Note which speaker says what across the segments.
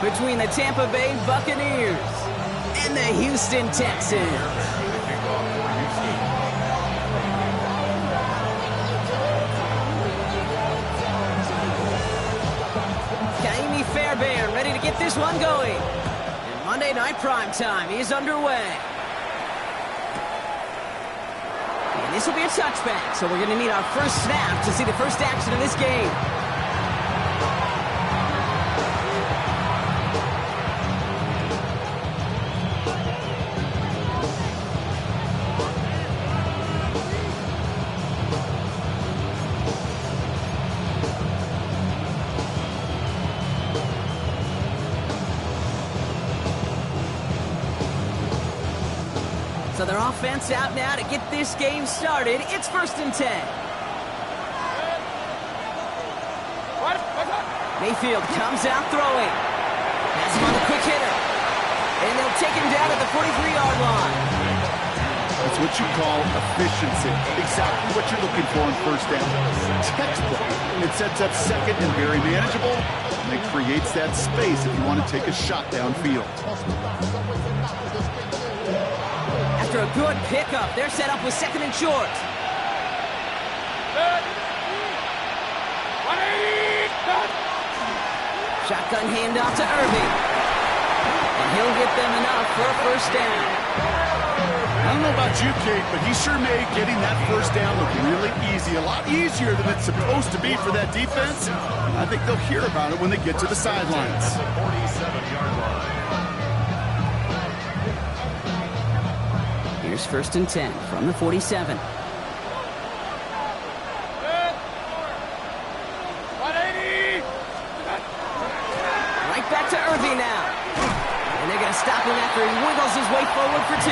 Speaker 1: between the Tampa Bay Buccaneers and the Houston Texans. Fairbairn ready to get this one going. And Monday Night Primetime is underway. And this will be a touchback, so we're going to need our first snap to see the first action of this game. So their offense out now to get this game started. It's 1st and 10. Mayfield comes out throwing. Has him on the quick hitter. And they'll take him down at the 43-yard line.
Speaker 2: That's what you call efficiency. Exactly what you're looking for in first down. Textbook. It sets up second and very manageable. And it creates that space if you want to take a shot downfield.
Speaker 1: After a good pickup, they're set up with 2nd and short. Shotgun handoff to Irving. And he'll get them enough for a first down.
Speaker 2: I don't know about you, Kate, but he sure made getting that first down look really easy. A lot easier than it's supposed to be for that defense. I think they'll hear about it when they get to the sidelines.
Speaker 3: 47-yard line.
Speaker 1: Here's 1st and 10 from the 47. Right back to Irving now. And they're going to stop him after he wiggles his way forward for 2.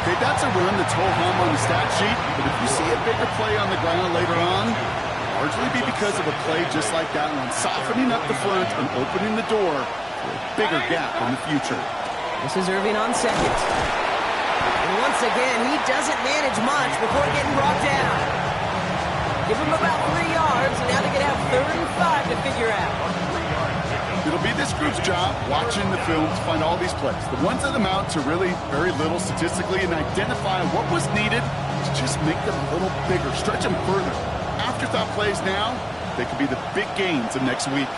Speaker 2: Okay, that's a run that's ho-hum on the stat sheet, but if you see a bigger play on the ground later on, it'll largely be because of a play just like that one, softening up the front and opening the door for a bigger gap in the future.
Speaker 1: This is Irving on 2nd. And once again, he doesn't manage much before getting brought down. Give him about 3 yards, and now they're going to have 3rd and 5 to figure out.
Speaker 2: It'll be this group's job watching the film to find all these plays. The ones that amount to really very little statistically and identify what was needed to just make them a little bigger, stretch them further. Afterthought plays now, they could be the big gains of next week.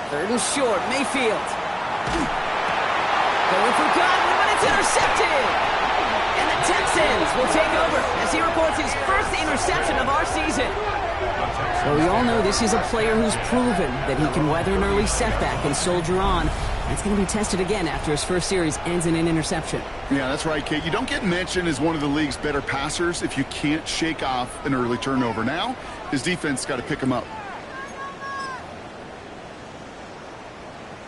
Speaker 1: 3rd and short, Mayfield. Going for Godwin, but it's intercepted. And the Texans will take over as he records his first interception of our season. Well, we all know this is a player who's proven that he can weather an early setback and soldier on. That's going to be tested again after his first series ends in an interception.
Speaker 2: Yeah, that's right, Kate. You don't get mentioned as one of the league's better passers if you can't shake off an early turnover. Now, his defense got to pick him up.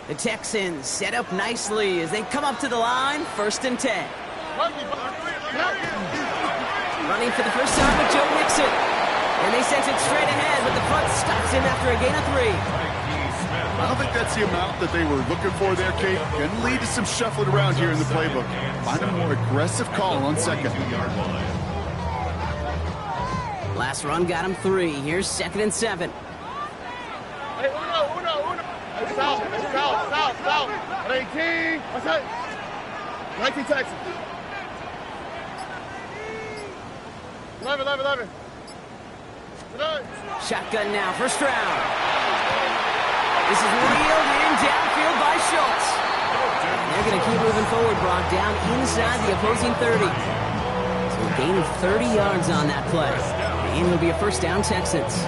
Speaker 1: The Texans set up nicely as they come up to the line, 1st and 10. Running for the first time with Joe Mixon. And they sent it straight ahead, but the front stops him after a gain of 3.
Speaker 2: I don't think that's the amount that they were looking for there, Kate. Can lead to some shuffling around here in the playbook. Find a more aggressive call on 2nd.
Speaker 1: Last run got him 3. Here's 2nd and 7.
Speaker 4: South. 18. What's that? 19 Texans. 11.
Speaker 1: Shotgun now, first round. This is reeled in downfield by Schultz. They're going to keep moving forward, Brock, down inside the opposing 30. So a gain of 30 yards on that play. And it'll be a first down, Texans.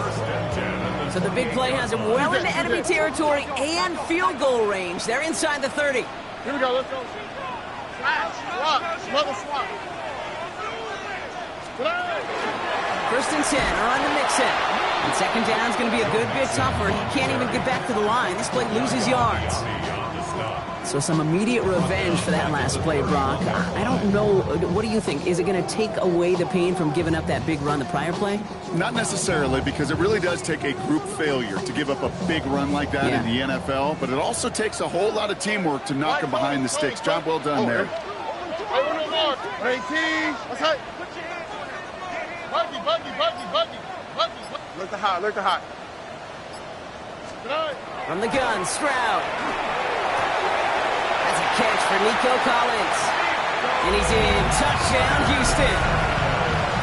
Speaker 1: So the big play has him well into enemy territory and field goal range. They're inside the 30.
Speaker 4: Here we go, let's go. Another swap.
Speaker 1: 1st and 10 are on to Mixon. And 2nd down is going to be a good bit tougher. He can't even get back to the line. This play loses yards. So some immediate revenge for that last play, Brock. I don't know. What do you think? Is it going to take away the pain from giving up that big run the prior play?
Speaker 2: Not necessarily, because it really does take a group failure to give up a big run like that in the NFL. But it also takes a whole lot of teamwork to knock him behind the sticks. Job well done there.
Speaker 4: 18. What's that? Buggy. Look to hot, look to hot.
Speaker 1: From the gun, Stroud. That's a catch for Nico Collins. And he's in. Touchdown, Houston.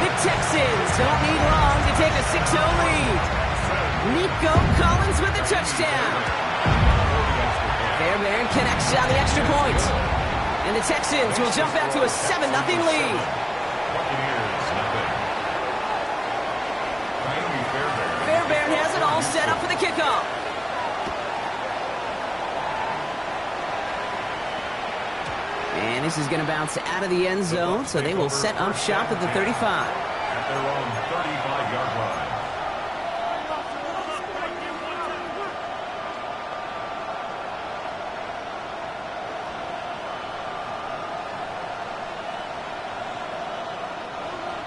Speaker 1: The Texans don't need long to take a 6-0 lead. Nico Collins with the touchdown. Fairbairn connects on the extra point. And the Texans will jump out to a 7-0 lead. Fairbairn has it all set up for the kickoff. And this is going to bounce out of the end zone, so they will set up shop at the 35.
Speaker 3: At their own 35-yard line.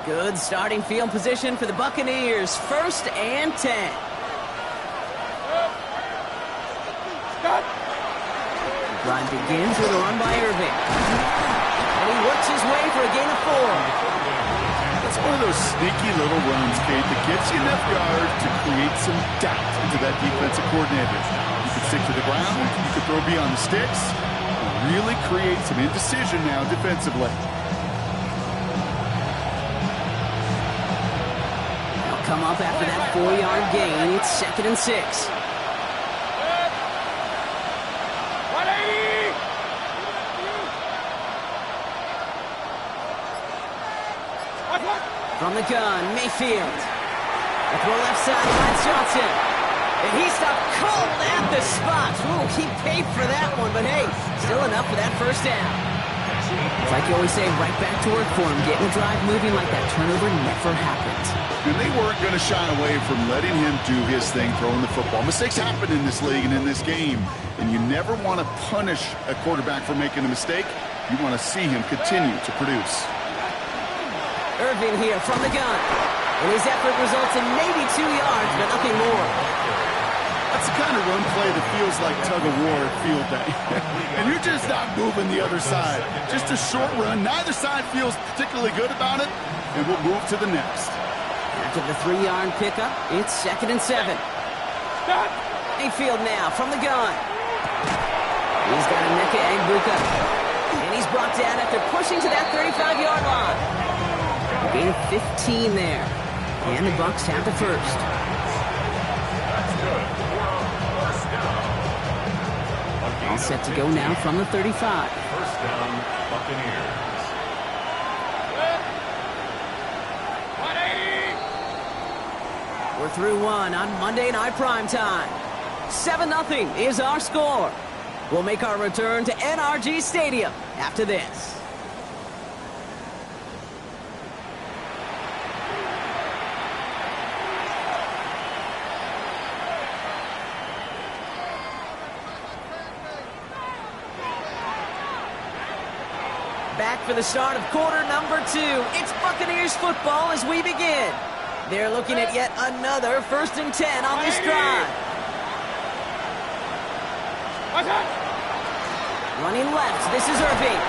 Speaker 1: Good starting field position for the Buccaneers. 1st and 10. The drive begins with a run by Irving. And he works his way for a gain of 4.
Speaker 2: It's one of those sneaky little runs, Kate, that gets you enough yards to create some doubt into that defensive coordinator. You can stick to the ground, you can throw beyond the sticks, and really create some indecision now defensively.
Speaker 1: They'll come up after that 4-yard gain. It's 2nd and 6. From the gun, Mayfield. A throw left side, Lance Johnson. And he stopped cold at the spot. Ooh, he paid for that one, but hey, still enough for that 1st down. It's like you always say, right back to work for him. Getting the drive moving like that turnover never happened.
Speaker 2: And they weren't going to shy away from letting him do his thing, throwing the football. Mistakes happen in this league and in this game. And you never want to punish a quarterback for making a mistake. You want to see him continue to produce.
Speaker 1: Irving here from the gun. And his effort results in maybe 2 yards, but nothing more.
Speaker 2: That's the kind of run play that feels like tug-of-war at field day. And you're just not moving the other side. Just a short run. Neither side feels particularly good about it. And we'll move to the next.
Speaker 1: After the 3-yard pickup, it's 2nd and 7. Mayfield now from the gun. He's got a Emeka Egbuka. And he's brought down after pushing to that 35-yard line. Gain of 15 there. And the Bucs have the 1st. All set to go now from the 35.
Speaker 3: 1st down, Buccaneers.
Speaker 1: We're through 1 on Monday Night Primetime. 7-0 is our score. We'll make our return to NRG Stadium after this. Back for the start of quarter number 2. It's Buccaneers football as we begin. They're looking at yet another 1st and 10 on this drive. Running left, this is Irving.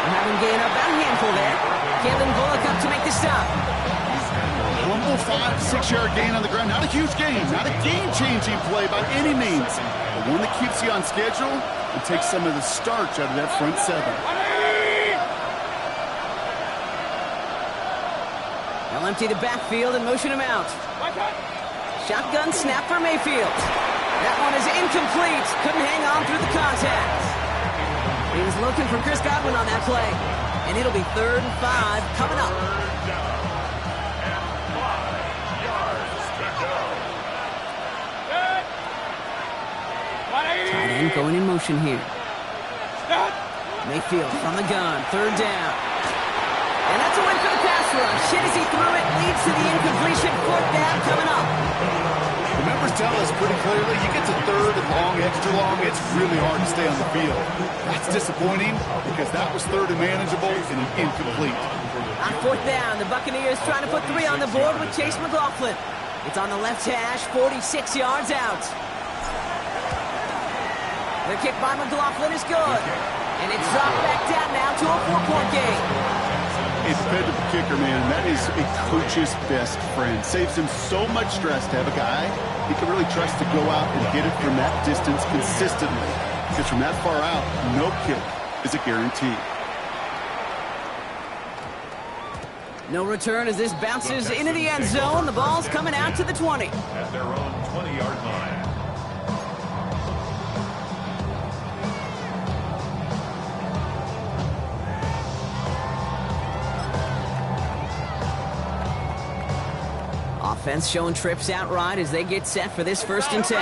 Speaker 1: Having gained about a handful there. Kalen Bullock up to make the stop.
Speaker 2: Humble 5-6-yard gain on the ground. Not a huge gain. Not a game-changing play by any means. But one that keeps you on schedule and takes some of the starch out of that front 7.
Speaker 1: They'll empty the backfield and motion him out. Shotgun snap for Mayfield. That one is incomplete. Couldn't hang on through the contact. He was looking for Chris Godwin on that play. And it'll be 3rd and 5 coming up. Tight end going in motion here. Mayfield from the gun. 3rd down. And that's a win for the pass rush. Hit as he threw it, leads to the incompletion. 4th down coming up.
Speaker 2: The numbers tell us pretty clearly, you get to 3rd and long, extra long, it's really hard to stay on the field. That's disappointing because that was 3rd and manageable and an incomplete.
Speaker 1: On 4th down, the Buccaneers trying to put 3 on the board with Chase McLaughlin. It's on the left hash, 46 yards out. The kick by McLaughlin is good. And it's dropped back down now to a 4-point game.
Speaker 2: A dependable kicker, man. That is a coach's best friend. Saves him so much stress to have a guy he can really trust to go out and hit it from that distance consistently. Because from that far out, no kick is a guarantee.
Speaker 1: No return as this bounces into the end zone. The ball's coming out to the 20.
Speaker 3: At their own 20-yard line.
Speaker 1: Offense showing trips outright as they get set for this 1st and 10.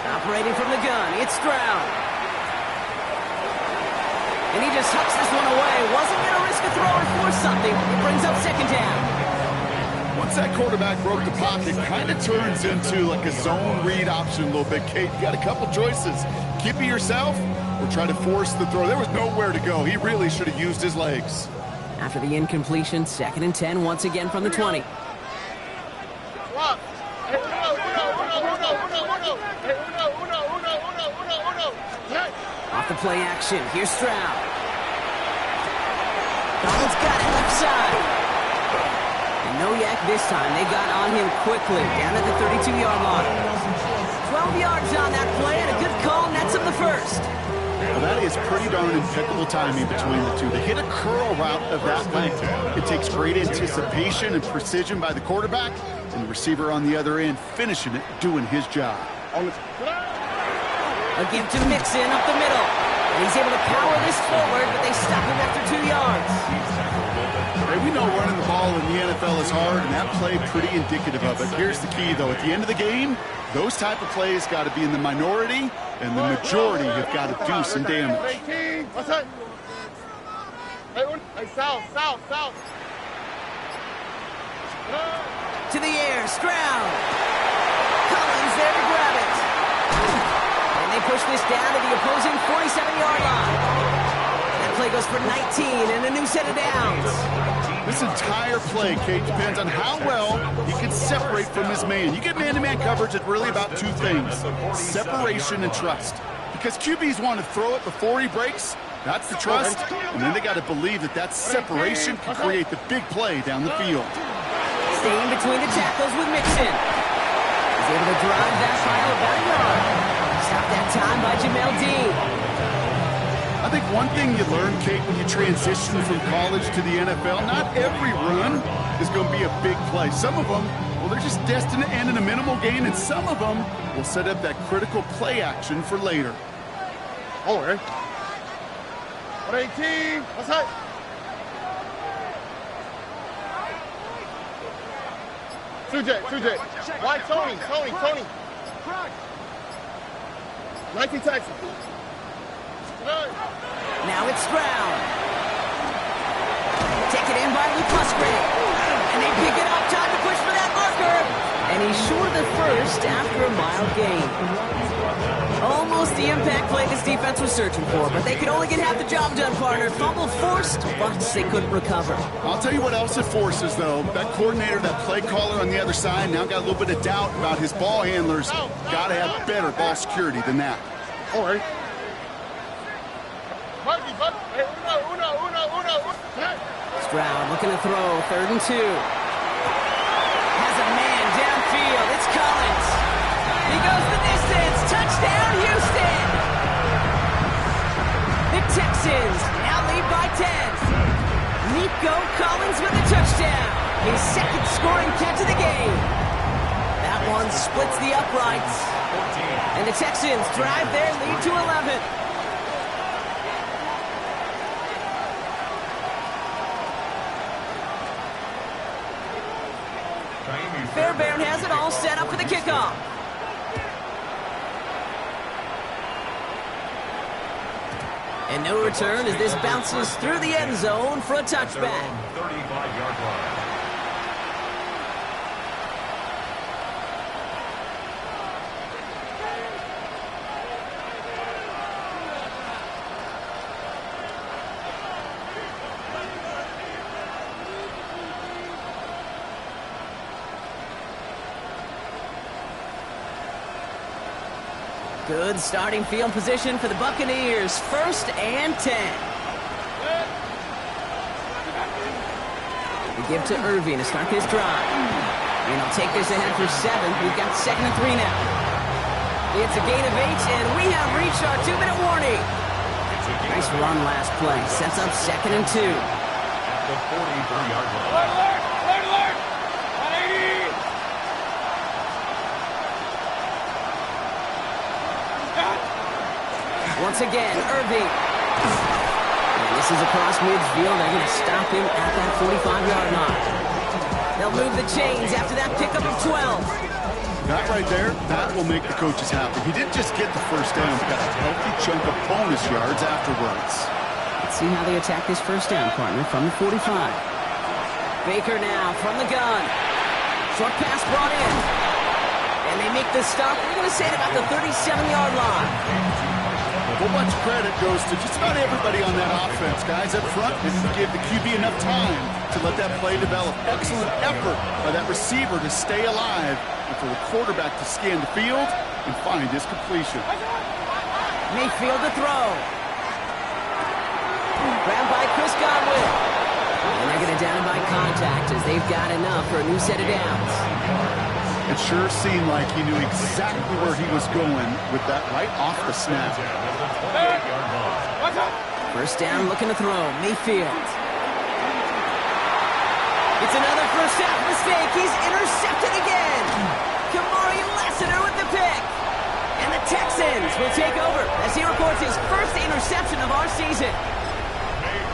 Speaker 1: Operating from the gun, it's Stroud. And he just hucks this one away. Wasn't going to risk a throw or force something. It brings up 2nd down.
Speaker 2: Once that quarterback broke the pocket, kind of turns into like a zone read option a little bit. Kate, you got a couple choices. Keep it yourself or try to force the throw. There was nowhere to go. He really should have used his legs.
Speaker 1: After the incompletion, 2nd and 10 once again from the 20. Off the play action, here's Stroud. Collins got it left side. And no yak this time. They got on him quickly, down at the 32-yard line. 12 yards on that play, and a good call nets him the 1st.
Speaker 2: Well, that is pretty darn impeccable timing between the two. To hit a curl route of that length, it takes great anticipation and precision by the quarterback, and the receiver on the other end finishing it, doing his job.
Speaker 1: A give to Mixon up the middle. And he's able to power this forward, but they stop him after 2 yards.
Speaker 2: Hey, we know running the ball in the NFL is hard, and that play pretty indicative of it. Here's the key, though. At the end of the game, those type of plays got to be in the minority, and the majority have got to do some damage.
Speaker 1: To the air, Stroud. Collins there to grab it. And they push this down to the opposing 47-yard line. That play goes for 19 and a new set of downs.
Speaker 2: This entire play, Kate, depends on how well he can separate from his man. You get man-to-man coverage, it's really about two things, separation and trust. Because QBs want to throw it before he breaks, that's the trust, and then they got to believe that that separation can create the big play down the field.
Speaker 1: Staying between the tackles with Mixon. He's able to drive that pile about a yard. Stopped that time by Jamel Dean.
Speaker 2: I think one thing you learn, Kate, when you transition from college to the NFL, not every run is going to be a big play. Some of them, well, they're just destined to end in a minimal gain, and some of them will set up that critical play action for later.
Speaker 4: All right. 118. What's that? Two J. Why Tony? 19 Texans.
Speaker 1: Now it's Stroud. Taken in by Luke Musgrave. And they pick it up. Time to push for that marker. And he's short of the 1st after a mild gain. Almost the impact play this defense was searching for, but they could only get half the job done, partner. Fumble forced, but they couldn't recover.
Speaker 2: I'll tell you what else it forces, though. That coordinator, that play caller on the other side, now got a little bit of doubt about his ball handlers. Got to have better ball security than that.
Speaker 4: All right.
Speaker 1: Stroud looking to throw, 3rd and 2. Has a man downfield, it's Collins. He goes the distance, touchdown Houston! The Texans now lead by 10. Nico Collins with a touchdown. His 2nd scoring catch of the game. That one splits the uprights. And the Texans drive their lead to 11. Fairbairn has it all set up for the kickoff. And no return as this bounces through the end zone for a touchback.
Speaker 3: 35-yard line.
Speaker 1: Good starting field position for the Buccaneers. 1st and 10. We give to Irving to start this drive. And he'll take this ahead for 7. We've got 2nd and 3 now. It's a gain of 8, and we have reached our 2-minute warning. Nice run last play. Sets up 2nd and 2.
Speaker 3: At the 43-yard line.
Speaker 4: Alert! Alert! Alert! 180!
Speaker 1: Once again, Irving. And this is across midfield. They're going to stop him at that 45-yard line. They'll move the chains after that pickup of 12.
Speaker 2: That right there, that will make the coaches happy. He didn't just get the first down, he got a healthy chunk of bonus yards afterwards.
Speaker 1: Let's see how they attack this first down, partner, from the 45. Baker now from the gun. Short pass brought in. And they make the stop. We're going to say it about the 37-yard line.
Speaker 2: A whole bunch of credit goes to just about everybody on that offense. Guys up front didn't give the QB enough time to let that play develop. Excellent effort by that receiver to stay alive and for the quarterback to scan the field and find his completion.
Speaker 1: Mayfield to throw. Grabbed by Chris Godwin. And they're going to down him by contact as they've got enough for a new set of downs.
Speaker 2: It sure seemed like he knew exactly where he was going with that right off the snap.
Speaker 1: First down, looking to throw. Mayfield. It's another first half mistake. He's intercepted again. Kamari Lassiter with the pick. And the Texans will take over as he records his first interception of our season.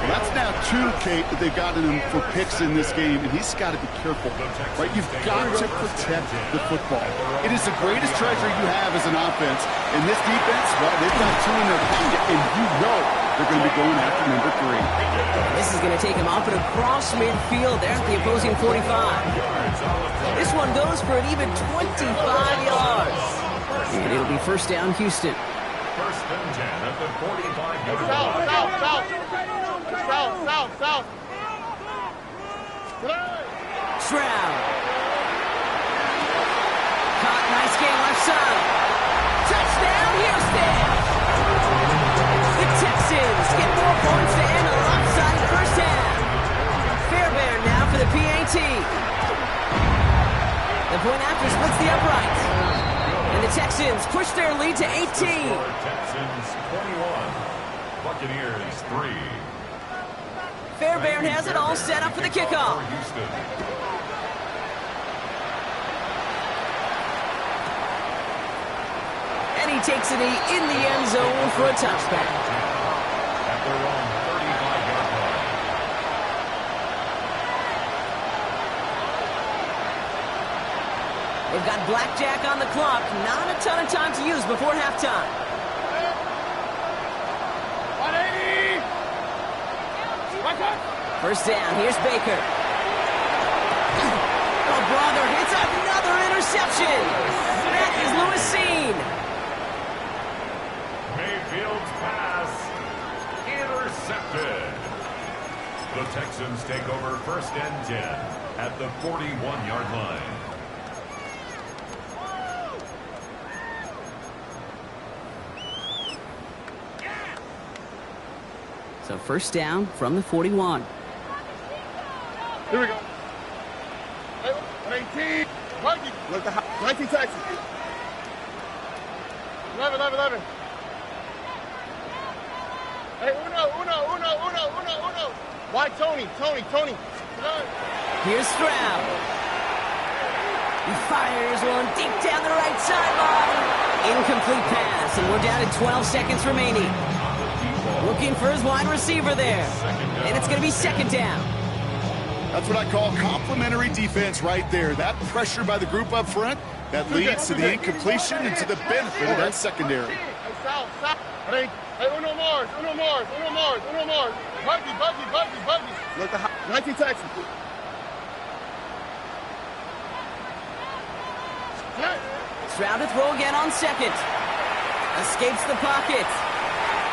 Speaker 2: Well, that's now 2, Kate, that they've gotten him for picks in this game, and he's got to be careful. Right? You've got to protect the football. It is the greatest treasure you have as an offense. In this defense, well, they've got 2 in their pocket, and you know they're going to be going after number 3.
Speaker 1: And this is going to take him off and across midfield there at the opposing 45. This one goes for an even 25 yards. And it'll be first down, Houston.
Speaker 3: 1st and 10 at the 45-yard line.
Speaker 4: South.
Speaker 1: Stroud. Caught, nice game left side. Touchdown, Houston! The Texans get more points to end a lopsided first half. Fairbairn now for the PAT. The point after splits the uprights. And the Texans push their lead to 18.
Speaker 3: Texans 21, Buccaneers 3.
Speaker 1: Fairbairn has it all set up for the kickoff. And he takes it in the end zone for a touchback.
Speaker 3: At their own 35-yard line.
Speaker 1: They've got blackjack on the clock. Not a ton of time to use before halftime.
Speaker 4: 180!
Speaker 1: First down, here's Baker. Oh, brother, it's another interception. That is Lewis Seen.
Speaker 3: Mayfield's pass intercepted. The Texans take over 1st and 10 at the 41-yard line.
Speaker 1: So first down from the 41.
Speaker 4: Here we go. 18. Mikey. Look the 19 Texans. 11. Hey, uno. Why Tony?
Speaker 1: Here's Stroud. He fires one deep down the right sideline. Incomplete pass, and we're down to 12 seconds remaining. Looking for his wide receiver there. And it's going to be 2nd down.
Speaker 2: That's what I call complimentary defense right there. That pressure by the group up front, that leads to the incompletion and to the benefit of that secondary.
Speaker 4: Hey, uno more. Buggy. Look the 19 Texans.
Speaker 1: Stroud to throw again on 2nd. Escapes the pocket.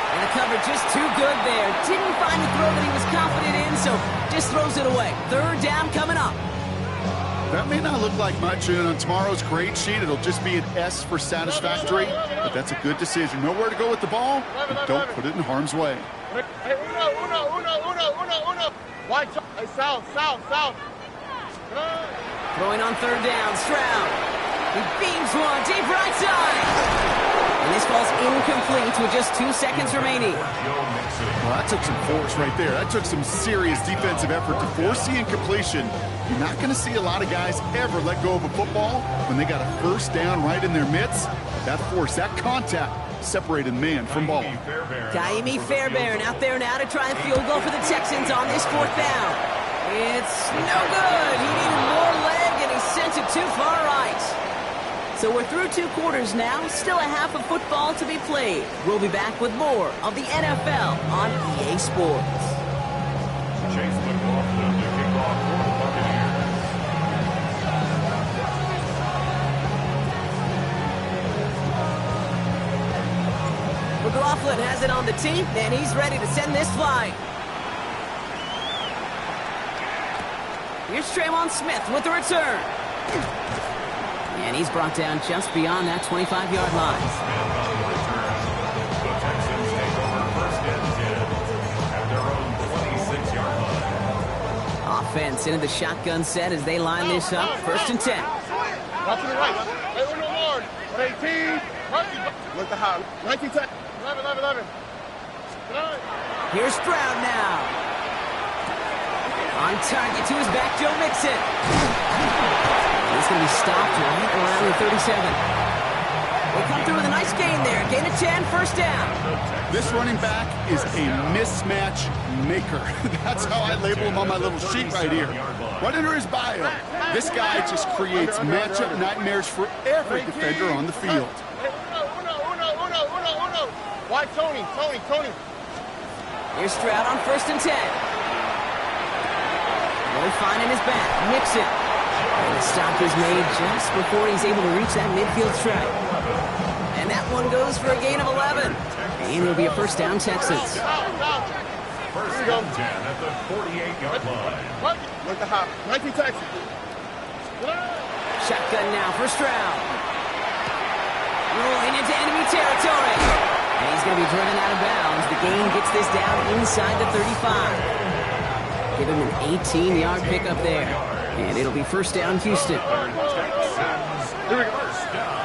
Speaker 1: And the cover just too good there. Didn't find the throw that he was confident in, so just throws it away. 3rd down coming up.
Speaker 2: That may not look like much, and on tomorrow's grade sheet, it'll just be an S for satisfactory, but that's a good decision. Know where to go with the ball, and don't put it in harm's way.
Speaker 4: Hey, uno. Wide, hey, south.
Speaker 1: Throwing on third down, Stroud. He beams one, deep right side. And this ball's incomplete with just 2 seconds remaining.
Speaker 2: Well, that took some force right there. That took some serious defensive effort to force the incompletion. You're not going to see a lot of guys ever let go of a football when they got a first down right in their midst. That force, that contact, separated man from ball.
Speaker 1: Kaimi Fairbairn out there now to try and field goal for the Texans on this 4th down. It's no good. He needed more leg, and he sent it too far right. So we're through 2 quarters now, still a half of football to be played. We'll be back with more of the NFL on EA Sports.
Speaker 3: Chase McLaughlin to kick off for the Buccaneers.
Speaker 1: McLaughlin has it on the tee, and he's ready to send this flying. Here's Traymon Smith with the return. And he's brought down just beyond that 25-yard line.
Speaker 3: The Texans take over 1st and 10 at their own 26-yard line.
Speaker 1: Offense into the shotgun set as they line this up. 1st and 10.
Speaker 4: Watch to the right. Hey, uno more. 18. Look the high. 19, 10. 11.
Speaker 1: Here's Stroud now. On target to his back, Joe Mixon. He's going to be stopped right around the 37. They come through with a nice gain there. Gain of 10, 1st down.
Speaker 2: This running back is a mismatch maker. That's how I label him on my little sheet right here. Right under his bio, this guy just creates matchup nightmares for every defender on the field.
Speaker 4: Hey, uno. Wide, Tony.
Speaker 1: Here's Stroud on 1st and 10. Really finding his back. Mixon. And the stop is made just before he's able to reach that midfield strike. And that one goes for a gain of 11. And it'll be a 1st down, Texans.
Speaker 3: 1st and 10 at the 48-yard line.
Speaker 4: Look the hop. 19 Texans.
Speaker 1: Shotgun now for Stroud. Rolling into enemy territory. And he's going to be driven out of bounds. The gain gets this down inside the 35. Give him an 18-yard pickup there. And it'll be 1st down, Houston.
Speaker 3: Here we go. 1st down.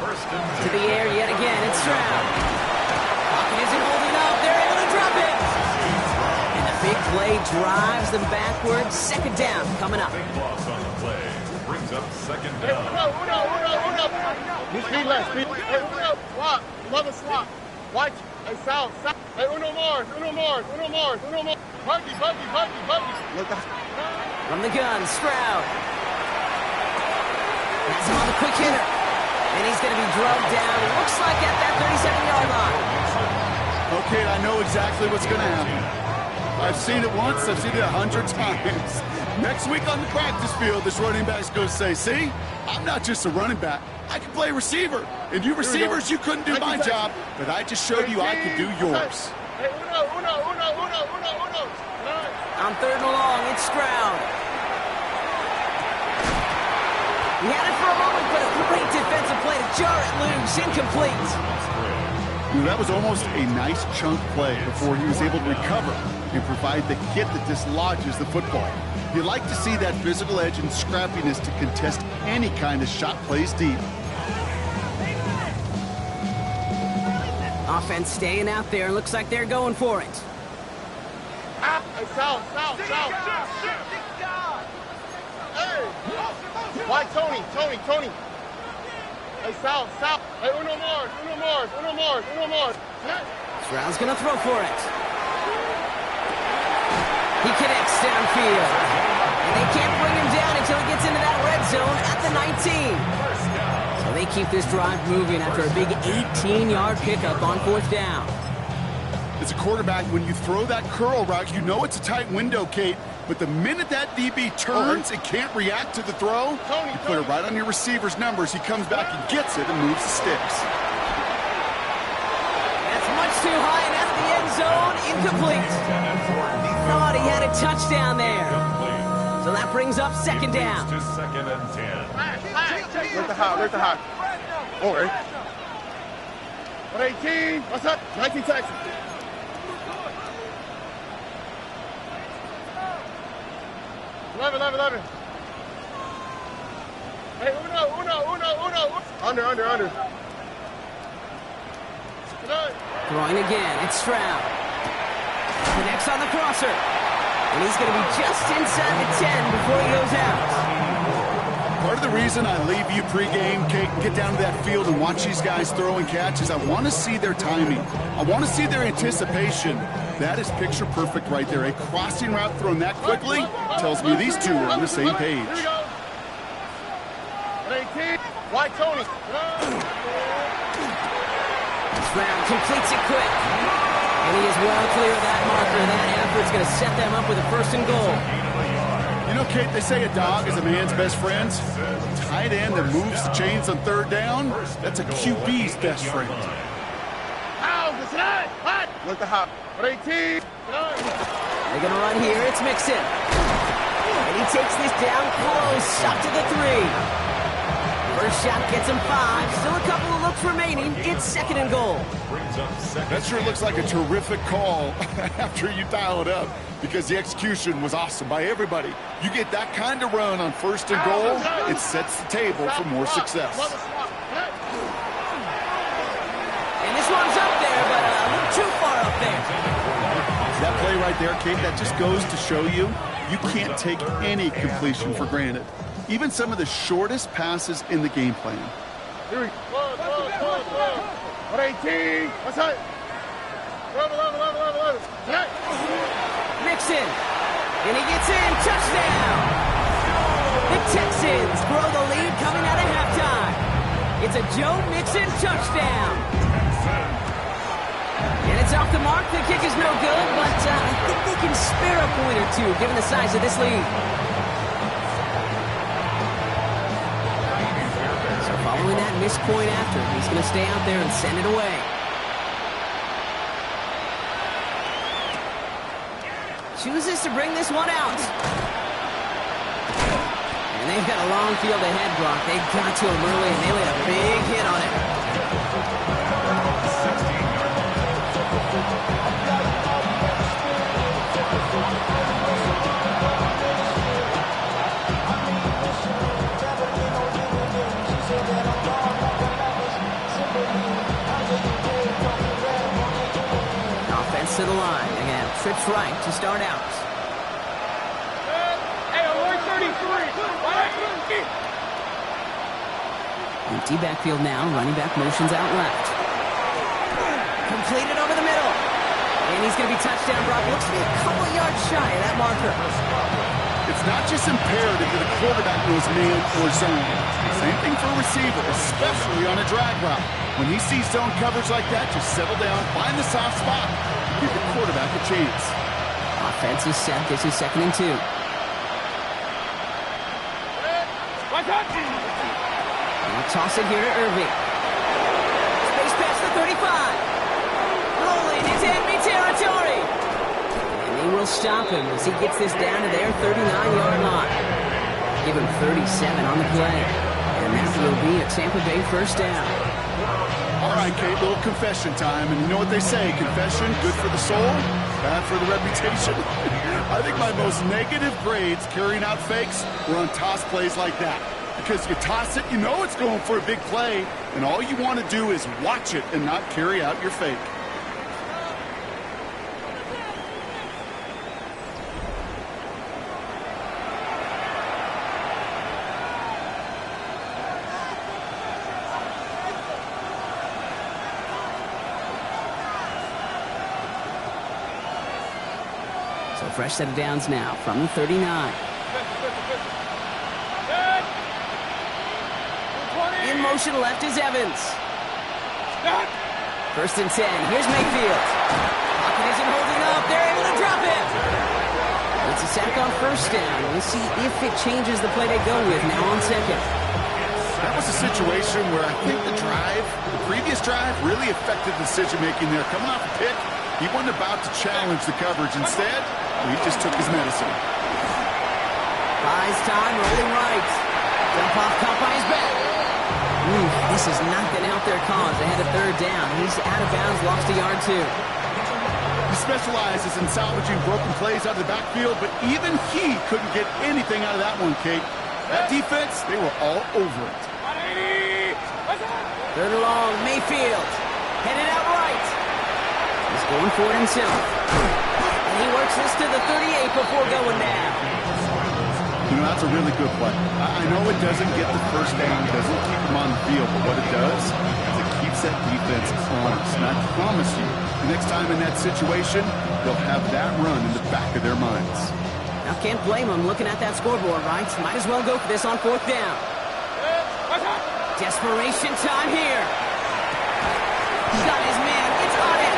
Speaker 3: 1st and 10.
Speaker 1: To the air yet again. It's Stroud. Pocket isn't holding up. They're able to drop it. And the big play drives them backwards. 2nd down coming up.
Speaker 3: Big loss on the play. Brings up 2nd down.
Speaker 4: Uno. Speed left. Hey, uno. Swap. Love a swap. White. Hey, south. Hey, uno more. Buggy. Look the
Speaker 1: From the gun, Stroud. That's him on the quick hitter. And he's going to be drugged down. It looks like at that 37-yard line.
Speaker 2: Okay, I know exactly what's going to happen. I've seen it once. I've seen it 100 times. Next week on the practice field, this running back's going to say, see, I'm not just a running back. I can play receiver. And you receivers, you couldn't do my job, but I just showed you I could do yours.
Speaker 4: Hey, uno.
Speaker 1: On 3rd and long, it's Stroud. He had it for a moment, but a great defensive play to jar it loose. Incomplete.
Speaker 2: That was almost a nice chunk play before he was able to recover and provide the hit that dislodges the football. You like to see that physical edge and scrappiness to contest any kind of shot plays deep.
Speaker 1: Offense staying out there. Looks like they're going for it.
Speaker 4: Hey, south. Hey. Why, Tony. Hey, south. Hey, uno more.
Speaker 1: Stroud's going to throw for it. He connects downfield. And they can't bring him down until he gets into that red zone at the 19. So they keep this drive moving after a big 18-yard pickup on 4th down.
Speaker 2: As a quarterback, when you throw that curl route, you know it's a tight window, Kate. But the minute that DB turns and can't react to the throw, you put it right on your receiver's numbers. He comes back and gets it and moves the sticks.
Speaker 1: That's much too high, and that's the end zone. Incomplete. Thought he had a touchdown there. So that brings up second down.
Speaker 3: To second and 10.
Speaker 4: Let the hot. Okay. 118. What's up? 19 Texans. Eleven. Hey, uno. Under.
Speaker 1: Throwing again, it's Stroud. Connects on the crosser. And he's going to be just inside the 10 before he goes out.
Speaker 2: Part of the reason I leave you pregame, Kate, and get down to that field and watch these guys throw and catch is I want to see their timing. I want to see their anticipation. That is picture perfect right there. A crossing route thrown that quickly tells me these two are on the same page.
Speaker 4: Here we go. 18. White Tony.
Speaker 1: Stroud completes it quick. And he is well clear of that marker. That effort's going to set them up with a first and goal.
Speaker 2: You know, Kate, they say a dog is a man's best friend. Tight end that moves the chains on third down, that's a QB's best friend.
Speaker 4: Let the hop. 18.
Speaker 1: They're going to run here. It's Mixon. And he takes this down close, up to the 3. First shot gets him 5. Still a couple of looks remaining. It's second and goal.
Speaker 2: That sure looks like a terrific call after you dial it up, because the execution was awesome by everybody. You get that kind of run on first and goal, it sets the table for more success.
Speaker 1: And this one's up there, but a little too far up there.
Speaker 2: That play right there, Kate, that just goes to show you can't take any completion for granted. Even some of the shortest passes in the game plan.
Speaker 4: Here we go. 118. What's that? 11.
Speaker 1: Mixon. And he gets in. Touchdown. The Texans grow the lead coming out of halftime. It's a Joe Mixon touchdown. And it's off the mark. The kick is no good, but I think they can spare a point or two given the size of this lead. Following that missed point after, he's going to stay out there and send it away. Chooses to bring this one out. And they've got a long field ahead, Brock. They got to him early, and they laid a big hit on it. Offense to the line. Again, trips right to start out. Empty backfield now. Running back motions out left. Completed over the middle. And he's going to be touchdown, Brock. Looks to be a couple of yards shy of that marker.
Speaker 2: It's not just imperative that the quarterback knows man or zone. Same thing for a receiver, especially on a drag route. When he sees zone coverage like that, just settle down, find the soft spot, and give the quarterback a chance.
Speaker 1: Offense is set. This is second and 2. Now toss it here to Irving. Space pass to 35. Rolling into enemy territory. And they will stop him as he gets this down to their 39-yard line. Give him 37 on the play. And that will be a Tampa Bay first down.
Speaker 2: All right, Kate, little confession time. And you know what they say, confession, good for the soul, bad for the reputation. I think my most negative grades carrying out fakes were on toss plays like that. Because you toss it, you know it's going for a big play, and all you want to do is watch it and not carry out your fake.
Speaker 1: So fresh set of downs now from the 39. In motion left is Evans. First and 10. Here's Mayfield. Pocket isn't holding up. They're able to drop it. It's a sack on first down. We'll see if it changes the play they go with now on second.
Speaker 2: That was a situation where I think the previous drive, really affected decision-making there. Coming off a pick, he wasn't about to challenge the coverage. Instead, he just took his medicine.
Speaker 1: Buys time, rolling right. Jump off, caught by his back. This is not going to help their cause. They had a third down. He's out of bounds, lost a yard too.
Speaker 2: He specializes in salvaging broken plays out of the backfield, but even he couldn't get anything out of that one, Kate. That defense, they were all over it.
Speaker 1: Third and long, Mayfield. Headed out right. He's going for it himself. And he works this to the 38 before going down.
Speaker 2: You know, that's a really good play. I know it doesn't get the first down, it doesn't keep them on the field, but what it does is it keeps that defense honest. And I promise you, the next time in that situation, they'll have that run in the back of their minds.
Speaker 1: Now, can't blame him looking at that scoreboard, right? Might as well go for this on fourth down. Desperation time here. He's got his man. It's on him.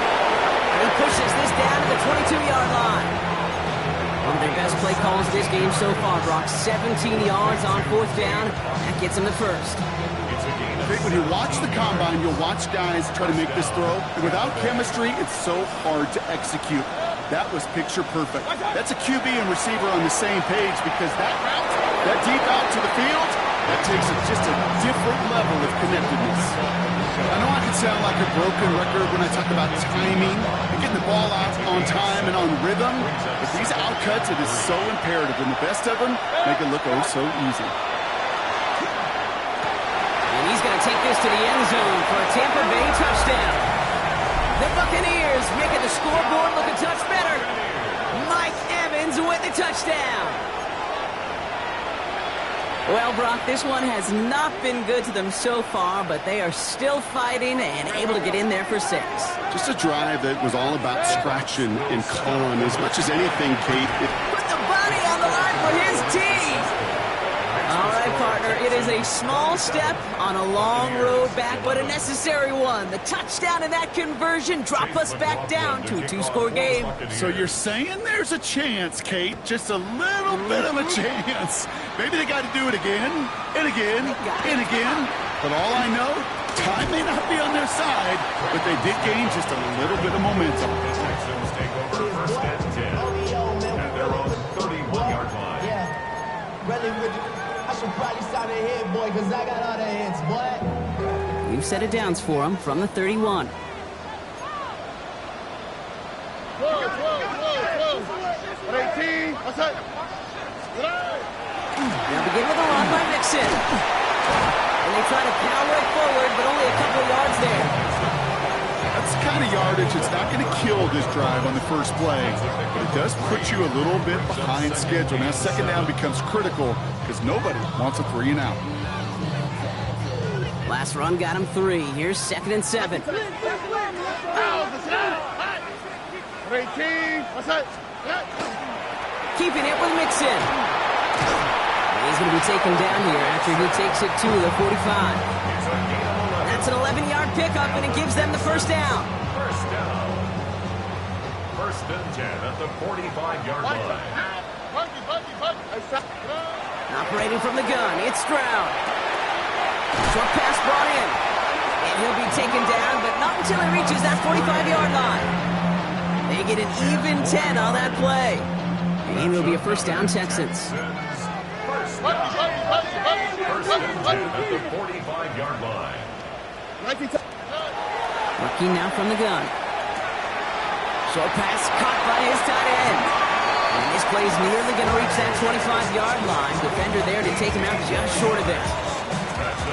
Speaker 1: And he pushes this down to the 22-yard line. One of their best play calls this game so far, Brock. 17 yards on fourth down. That gets him the first.
Speaker 2: When you watch the combine, you'll watch guys try to make this throw. And without chemistry, it's so hard to execute. That was picture perfect. That's a QB and receiver on the same page because that route, that deep out to the field, that takes just a different level of connectedness. I know I can sound like a broken record when I talk about timing and getting the ball out on time and on rhythm, but these outcuts, it is so imperative, and the best of them make it look oh so easy.
Speaker 1: And he's going to take this to the end zone for a Tampa Bay touchdown. The Buccaneers making the scoreboard look a touch better. Mike Evans with the touchdown. Well, Brock, this one has not been good to them so far, but they are still fighting and able to get in there for 6.
Speaker 2: Just a drive that was all about scratching and clawing as much as anything, Kate.
Speaker 1: Put the body on the line for his team. All right, partner, it is a small step on a long road back, but a necessary one. The touchdown and that conversion drop us back down to a 2-score game.
Speaker 2: So you're saying there's a chance, Kate, just a little bit of a chance. Maybe they got to do it again, and again, and again. But all I know, time may not be on their side, but they did gain just a little bit of momentum.
Speaker 3: The Texans take over first and 10 at their own 31-yard line.
Speaker 5: Yeah, really, I should probably start a hit, boy, because I got all the hits, boy.
Speaker 1: We've set it downs for him from the 31.
Speaker 4: 18. What's that?
Speaker 1: They'll begin with a run by Mixon. And they try to power it forward, but only a couple of yards there.
Speaker 2: That's the kind of yardage it's not going to kill this drive on the first play, but it does put you a little bit behind schedule. Now, second down becomes critical because nobody wants a 3 and out.
Speaker 1: Last run got him 3. Here's 2nd and 7.
Speaker 4: 18. What's that?
Speaker 1: Keeping it with Mixon. He's going to be taken down here after he takes it to the 45. That's an 11-yard pickup, and it gives them the first down.
Speaker 3: First down. First and 10 at the 45-yard line.
Speaker 1: Operating from the gun, it's Stroud. Short pass brought in. And he'll be taken down, but not until he reaches that 45-yard line. They get an even 10 on that play. And will be a first down, Texans.
Speaker 3: First and 10 at the 45-yard line.
Speaker 1: Working now from the gun. Short pass caught by his tight end. And this play's nearly going to reach that 25-yard line. Defender there to take him out just short of it.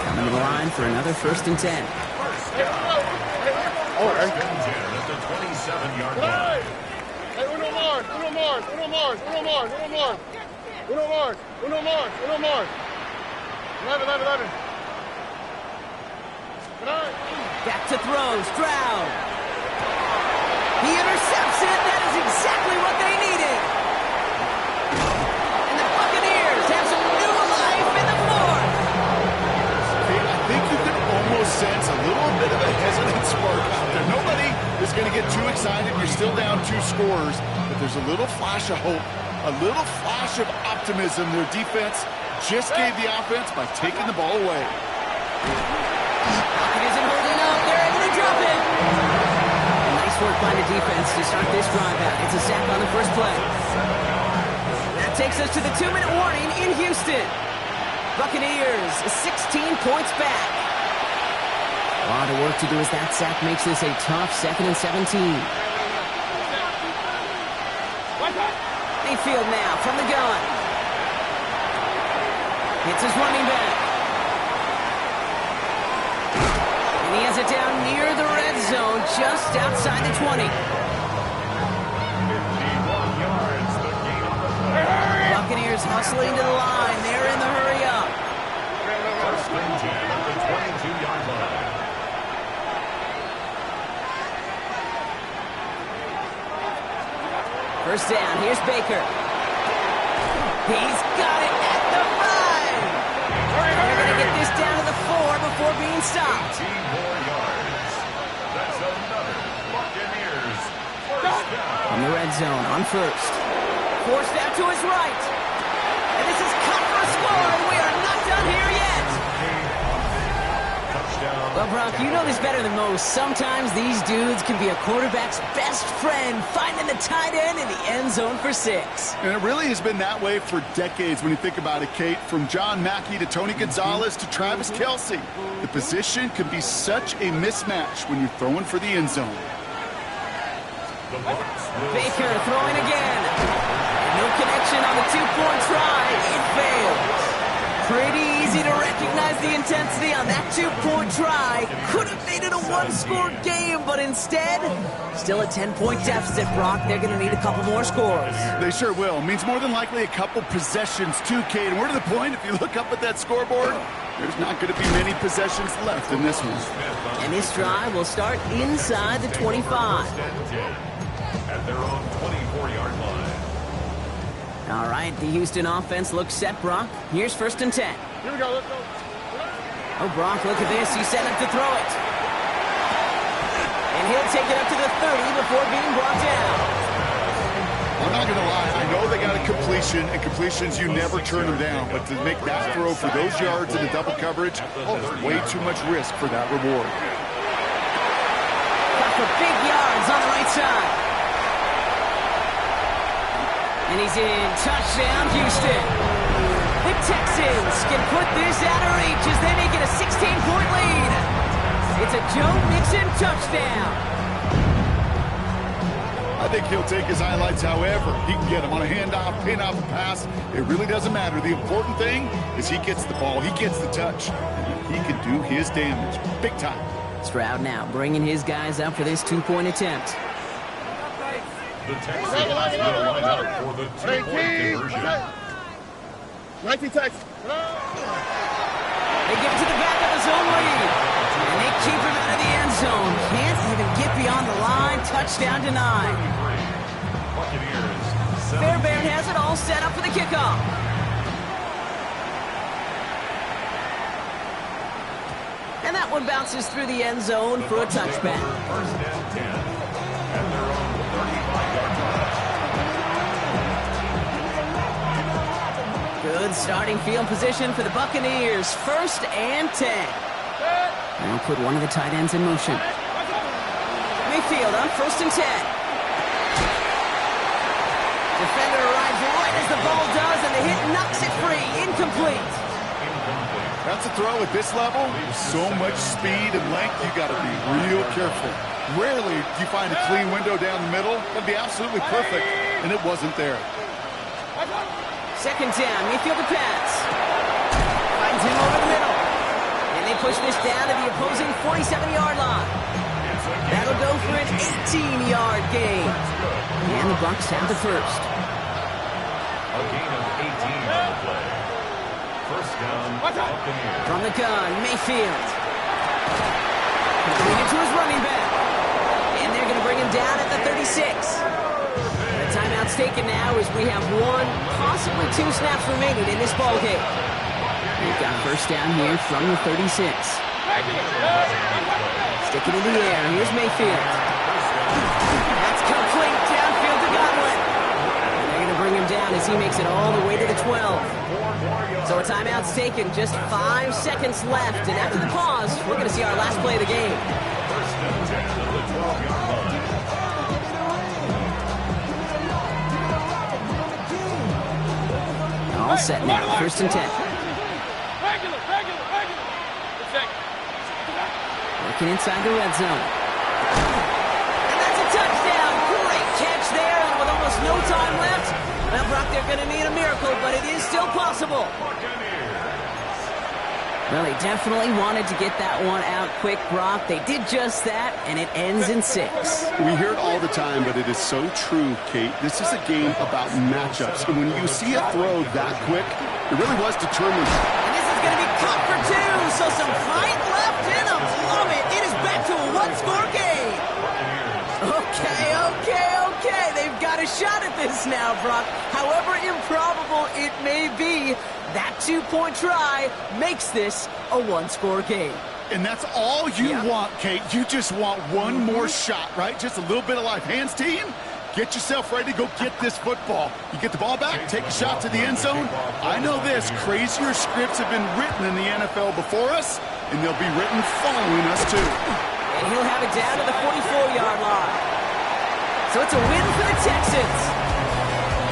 Speaker 1: Coming to the line for another first and 10.
Speaker 3: First and 10 at the 27-yard line.
Speaker 4: Hey, uno more. 11.
Speaker 1: Back to throw, Stroud. He intercepts it. That is exactly what they needed. And the Buccaneers have some new life in the fourth.
Speaker 2: I think you can almost sense a little bit of a hesitant spark out there. Nobody is going to get too excited. You're still down 2 scores, but there's a little flash of hope, a little flash of optimism. Their defense just gave the offense by taking the ball away.
Speaker 1: It isn't holding up. They're able to drop it. Nice work by the defense to start this drive out. It's a sack on the first play. That takes us to the 2-minute warning in Houston. Buccaneers 16 points back. A lot of work to do as that sack makes this a tough 2nd and 17. Mayfield now from the gun. Hits his running back. And he has it down near the red zone, just outside the 20.
Speaker 3: 51 yards, the game on the play.
Speaker 1: Buccaneers hustling to the line. They're in the hurry up.
Speaker 3: First and 10 at the 22-yard line.
Speaker 1: First down, here's Baker. He's got it at the 5. They're going to get this down to the 4 before being stopped.
Speaker 3: 18 more yards. That's another Buccaneers first down.
Speaker 1: On the red zone, on first. Forced out to his right. And this is cut for a score, and we are not done here yet.
Speaker 3: Touchdown.
Speaker 1: Well, Brock, you know this better than most. Sometimes these dudes can be a quarterback's best friend, finding the tight end in the end zone for 6.
Speaker 2: And it really has been that way for decades when you think about it, Kate. From John Mackey to Tony Gonzalez to Travis Kelce. The position can be such a mismatch when you're throwing for the end zone.
Speaker 3: The Bucs will
Speaker 1: Baker throwing again. No connection on the 2-point try. It fails. Pretty easy to recognize the intensity on that 2-point try. Could have made it a 1-score game, but instead, still a 10-point deficit, Brock. They're going to need a couple more scores.
Speaker 2: They sure will. Means more than likely a couple possessions too, Kate. And we're to the point, if you look up at that scoreboard, there's not going to be many possessions left in this one.
Speaker 1: And this drive will start inside the 25.
Speaker 3: first and 10 at their own 24-yard line.
Speaker 1: All right, the Houston offense looks set, Brock. Here's first and 10.
Speaker 4: Here we go, let's go.
Speaker 1: Oh, Brock, look at this. He's set up to throw it. And he'll take it up to the 30 before being brought down.
Speaker 2: I'm not going to lie. I know they got a completion, and completions, you never turn them down. But to make that throw for those yards in the double coverage, there's way too much risk for that reward.
Speaker 1: Got for big yards on the right side. And he's in. Touchdown, Houston. The Texans can put this out of reach as they make it a 16-point lead. It's a Joe Mixon touchdown.
Speaker 2: I think he'll take his highlights however he can get them on a handoff, pin off a pass. It really doesn't matter. The important thing is he gets the ball. He gets the touch. He can do his damage. Big time.
Speaker 1: Stroud now bringing his guys up for this 2-point attempt.
Speaker 3: The Texans will line up for the 2-point conversion.
Speaker 4: 19 Texans.
Speaker 1: They give it to the back of his own lead. And they keep him out of the end zone. Can't even get beyond the line. Touchdown denied.
Speaker 3: Buccaneers.
Speaker 1: Fairbairn has it all set up for the kickoff. And that one bounces through the end zone for a touchback.
Speaker 3: First and 10 at their own 35-yard line.
Speaker 1: Good starting field position for the Buccaneers. First and 10. They'll put one of the tight ends in motion. Mayfield on first and 10. Defender arrives right as the ball does, and the hit knocks it free. Incomplete.
Speaker 2: That's a throw at this level. So much speed and length, you got to be real careful. Rarely do you find a clean window down the middle. That'd be absolutely perfect, and it wasn't there.
Speaker 1: Second down, Mayfield to pass. Finds him over the middle. And they push this down to the opposing 47-yard line. That'll go for an 18-yard gain. And the Bucs have the first.
Speaker 3: A gain of 18 on the play. First down, Buccaneers.
Speaker 1: From the gun, Mayfield. Bring it to his running back. And they're going to bring him down at the 36. The timeout's taken now as we have one, possibly two snaps remaining in this ball game. We've got first down here from the 36. Stick it in the air. Here's Mayfield. That's complete. Downfield to Godwin. And they're going to bring him down as he makes it all the way to the 12. So a timeout's taken. Just 5 seconds left. And after the pause, we're going to see our last play of the game.
Speaker 3: First and 10 at the 12-yard line.
Speaker 1: set now. 1st and 10. Working inside the red zone. And that's a touchdown. Great catch there. And with almost no time left, well, Brock, they're going to need a miracle, but it is still possible. Well, they definitely wanted to get that one out quick, Brock. They did just that, and it ends in 6.
Speaker 2: We hear it all the time, but it is so true, Kate. This is a game about matchups. And when you see a throw that quick, it really was determined.
Speaker 1: And this is going to be caught for 2, so some fight left in them. Love it. It is back to a one-score game. Okay. They've got a shot at this now, Brock. However improbable it may be, that 2-point try makes this a one-score game.
Speaker 2: And that's all you want, Kate. You just want one more shot, right? Just a little bit of life. Hands team, get yourself ready to go get this football. You get the ball back, take a shot to the end zone. I know this, crazier scripts have been written in the NFL before us, and they'll be written following us too.
Speaker 1: And he'll have it down to the 44-yard line. So it's a win for the Texans.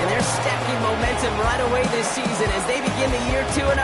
Speaker 1: And they're stacking momentum right away this season as they begin the year 2-0.